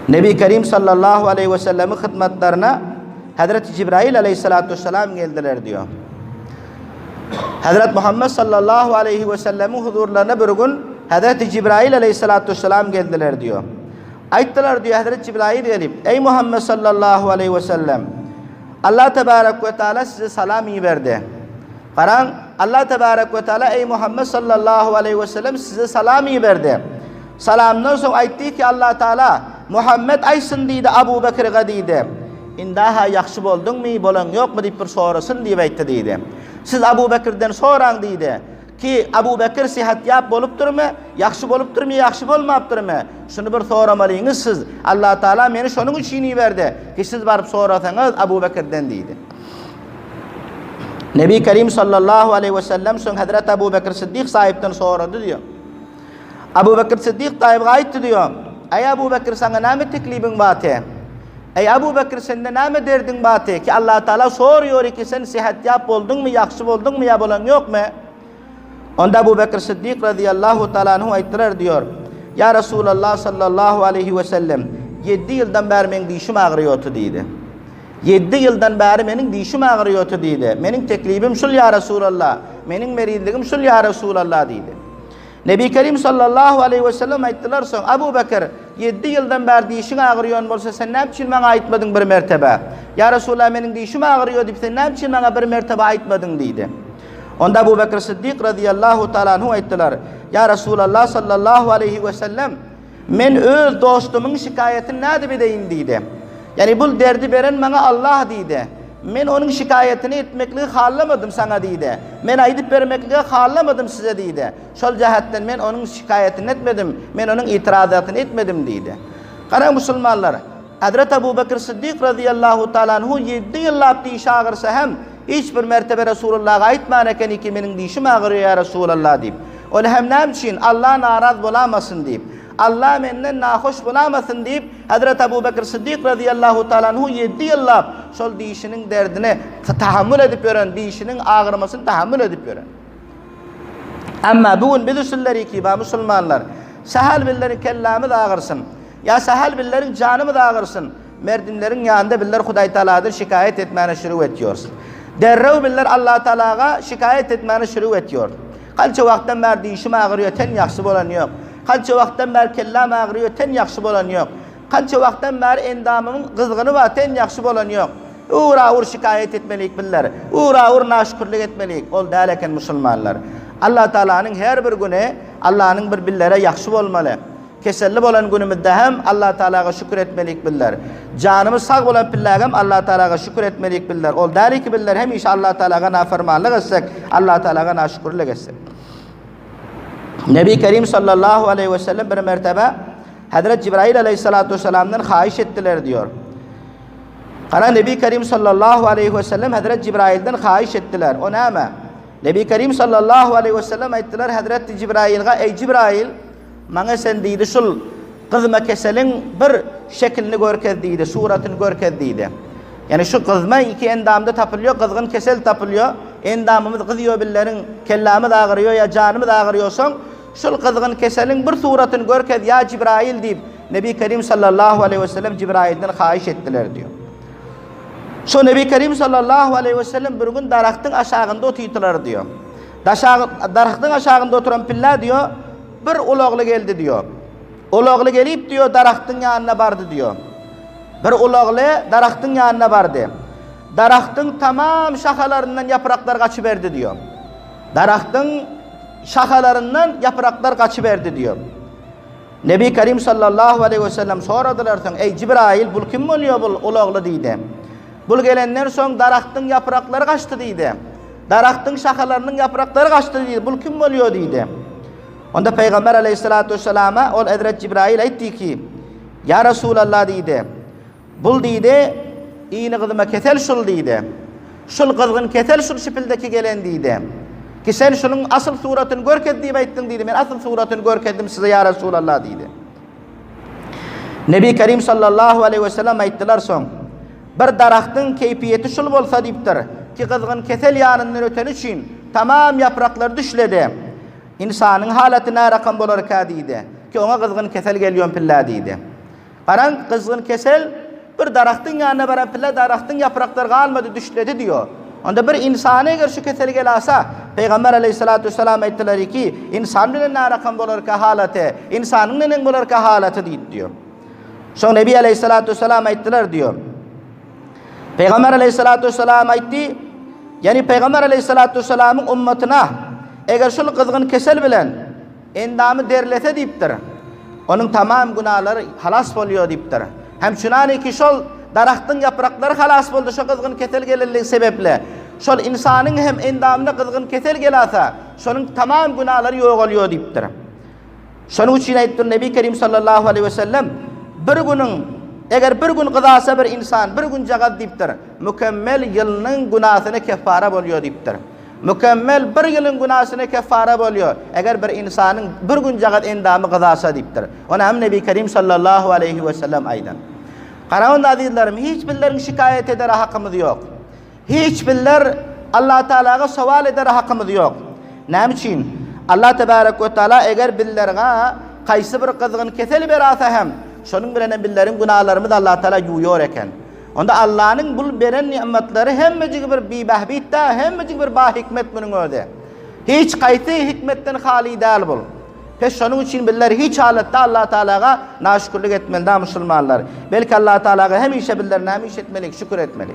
Nebi Kerim sallallahu aleyhi ve sellem'in hizmetlerine Hazreti Cibrail aleyhissalatu vesselam geldiler diyor. Hazreti Muhammed sallallahu aleyhi ve sellem'in huzurlarına bir gün Hazreti Cibrail aleyhissalatu vesselam geldiler diyor. Ayttılar diyor Hazreti Cibrail gelip, ey Muhammed sallallahu aleyhi ve sellem, Allah tebarek ve teala size salam iyi verdi. Karan Allah tebarek ve teala ey Muhammed sallallahu aleyhi ve sellem size salam iyi verdi. Salamdan sonra aytti ki Allah Teala Muhammed aysın deydi Abu Bekir'e deydi. İndaha yaxşı boldun mu bolan yok mu deyip bir sorasın deyip aytti deydi. Siz Abu Bekir'den soran deydi. Ki Abu Bekir sihat yap bolup durmu, yaxşı bolup durmu, yaxşı bolmap durmu? Şunu bir soramalıyınız siz. Allah Teala meni şonun için verdi. Ki siz barıp sorasanız Abu Bekir'den deydi. Nebi Kerim sallallahu aleyhi ve sellem son Hazreti Abu Bekir Sıddık sahipten soradı diyor. Abu Bekir Sıddık tayyip aytti diyor. Ey Abu Bekir sana nâme teklibin batı? Ey Abu Bekir sende nâme derdin batı? Ki Allah Teala soruyor ki sen sihat yap oldun mu, yaxşı oldun mu ya bolan yok mu? Onda Abu Bekir Sıddık radıyallahu ta'ala anhu ayttılar diyor. Ya Resulallah sallallahu aleyhi ve sellem 7 yıldan beri men dişim ağrıyordu deydi. 7 yıldan beri menin dişim ağrıyordu deydi. Menin teklibim şul ya Resulallah. Menin meridligim şul ya Resulallah deydi. Nebi Kerim sallallahu aleyhi ve sellem ayttılar son Abu Bekir 7 yıldan beri dişin ağrıyor bolsa sen ne için bana aytmadın bir mertebe? Ya Resulallah menin dişim ağrıyor deyip sen ne için bana bir mertebe aytmadın deydi. Onda Abu Bekir Sıddık radıyallahu ta'ala anhu ayttılar. Ya Resulallah sallallahu aleyhi ve sellem men öz dostumun şikayetini ne edeyim deydi. Yani bu derdi veren bana Allah deydi. Men onun şikayetini etmekliği hallamadım sana deydi. Men aydıp vermekliği hallamadım size deydi. Şol cihetten men onun şikayetini etmedim. Men onun itirazatını etmedim deydi. Kara Müslümanlar, Hazreti Abu Bekir Sıddık radıyallahu ta'ala anhu 7 yıllar diş ağırsa hem hiçbir mertebe Resulullah'a aytman eken ki menin dişim ağrıyor ya Resulallah deyip. Öyle hem ne için Allah naraz bulamasın deyip. Allah menden nahoş bulamasın deyip Hazreti Abu Bekir Sıddık radıyallahu ta'ala anhu 7 yıllar şol dişinin derdine tahammül edip gören, dişinin ağrımasını tahammül edip gören. Ama bugün biz usulleri ki Müslümanlar sahal billerin kellamı da ağırsın. Ya sahal billerin canımı da ağırsın. Merdinlerin yanında biller Huday Teala'dır şikayet etmeni şuru ediyorsun. Derrev biller Allah Teala'ga şikayet etmeni şuru ediyor. Kalça vakitten beri dişim ağrıyor, ten yaxşı bolan yok. Kalça vakitten beri kellam ağrıyor, ten yaxşı bolan yok. Kalça vakitten beri endamımın kızgını var, ten yaxşı bolan yok. Uğra uğur şikayet etmelik biller. Uğra uğur naşükürlük etmelik. Ol değerleken Müslümanlar. Allah Teala'nın her bir güne Allah'ın bir billere yaxşı olmalı. Keselli bolan günümüzde hem Allah Teala'ga şükür etmelik biller. Canımız sağ bolan pillagam Allah Teala'ga şükür etmelik biller. Ol der ki biller hem iş Allah Teala'ga nafermanlık etsek, Allah Teala'ga naşükürlük etsek. Nebi Kerim sallallahu aleyhi ve sellem bir mertebe Hazreti Cibrail aleyhissalatu vesselam'dan hayiş ettiler diyor. Kana Nebi Kerim sallallahu aleyhi ve sellem Hazreti Cibrail'den hayiş ettiler. O ne ama? Nebi Kerim sallallahu aleyhi ve sellem ettiler Hazreti Cibrail'ga ey Cibrail mana sen deydi şul kızma keselin bir şeklini görkez deydi, suratını görkez deydi. Yani şu kızma iki endamda tapılıyor, kızgın kesel tapılıyor. Endamımız kızıyor billerin kellamı da ağrıyor ya canımı da ağrıyorsun. Şul kızgın keselin bir suratını görkez ya Cibrail deyip Nebi Kerim sallallahu aleyhi ve sellem Cibrail'den hayiş ettiler diyor. Şu Nebi Kerim sallallahu aleyhi ve sellem bir gün daraktın aşağında oturdular diyor. Daraktın aşağında oturan pilla diyor. Bir uloglu geldi diyor. Uloglu gelip diyor daraktın yanına vardı diyor. Bir uloglu daraktın yanına vardı. Daraktın tamam şahalarından yapraklar kaçıverdi diyor. Daraktın şahalarından yapraklar kaçıverdi diyor. Nebi Kerim sallallahu aleyhi ve sellem soradılar sen ey Cibrail bul kim oluyor bul uloglu deydi. Bul gelenden son daraktın yaprakları kaçtı deydi. Daraktın şahalarının yaprakları kaçtı deydi. Bul kim oluyor deydi. Onda Peygamber aleyhissalatu vesselam'a ol Hazreti Cibrail aytti ki ya Resulallah deydi. Bul deydi iğni kızıma ketel şul deydi. Şul kızgın ketel şul şipildeki gelen deydi. Ki sen şunun asıl suratını görked deyip ayttın deydi. Ben asıl suratını görkedim size ya Resulallah deydi. Nebi Kerim sallallahu aleyhi ve sellem ayttılar son. Bir daraktın keyfiyeti şul bolsa deyiptir. Ki kızgın ketel yanından öten için tamam yapraklar düşledi. İnsanın haletine rakam bolar ka deydi. Ki ona kızgın kesel geliyor pilla deydi. Qaran kızgın kesel bir daraxtın yanına barap bile daraxtın yaprakları kalmadı düşledi diyor. Onda bir insana eğer şu kesel gelasa Peygamber aleyhissalatu vesselam ayttılar ki insan bilen ne rakam bolar ka halate, insanın nenen bolar ka halate diyor. Sonra Nebi aleyhissalatu vesselam ayttılar diyor. Peygamber aleyhissalatu vesselam aytti, yani Peygamber aleyhissalatu vesselamın ummatına eğer şu kızgın kesel bilen endamı derlete deyiptir. Onun tamam günahları halas oluyor deyiptir. Hem şunani ki şol daraxtın yaprakları halas boldu şu kızgın kesel gelirliği sebeple. Şol insanın hem endamına kızgın kesel gelasa şonun tamam günahları yok oluyor deyiptir. Şunun için ayttir Nebi Kerim sallallahu aleyhi ve sellem bir günün eğer bir gün qızasa bir insan bir gün jagad deyiptir. Mükemmel yılının günahına kefara boluyor deyiptir. Mükemmel bir yılın günahına kefara boluyor. Eğer bir insanın bir gün jagad endamı qızasa deyiptir. Ona hem Nebi Kerim sallallahu aleyhi ve sellem aydan. Qarawun azizlerim, hiçbirlerin şikayet eder hakkımız yok. Hiçbirler Allah Teala'ga sual eder hakkımız yok. Ne için? Allah Tebarek ve Teala eğer billerine qaysı bir kızgın kesel berasa hem şonun bilen billerin günahlarımız Allah Teala yuyuyor eken. Onda Allah'ın bu beren nimetleri hemmecik bir bibahbitte, hemmecik bir ba hikmet bunun öde. Hiç qaysı hikmetten hali değil bul. Peş şonun için biller hiç halatda Allah Teala'ga naşükürlük etmeli da Müslümanlar. Belki Allah Teala'ga hemişe billerine hemişe etmeli, şükür etmeli.